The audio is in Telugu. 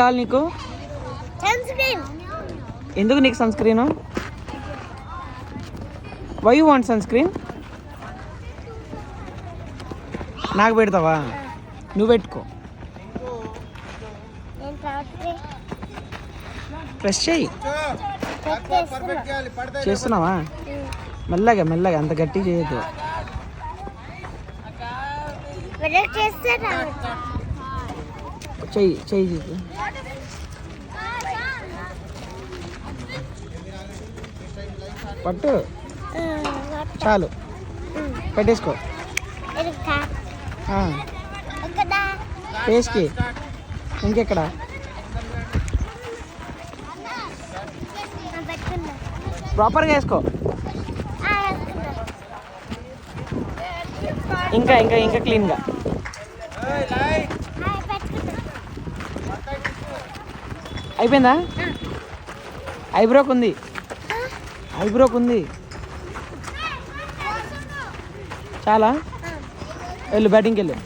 కావాలి నీకు? ఎందుకు నీకు sunscreen? Why you want sunscreen? నాకు పెడతావా? నువ్వు పెట్టుకో. ఫ్రెష్ చెయ్యి. చేస్తున్నావా? మెల్లగా మెల్లగా, అంత గట్టి చేయొద్దు. చెయ్యి చెయ్యి. పట్టు చాలు, పెట్టేసుకో. ఫేస్కి ఇంకెక్కడ? ప్రాపర్గా వేసుకో. ఇంకా ఇంకా ఇంకా క్లీన్గా. అయిపోయిందా? ఐబ్రోకి ఉంది, ఐబ్రోకి ఉంది. చాలా వెళ్ళు, బ్యాటింగ్కి వెళ్ళు.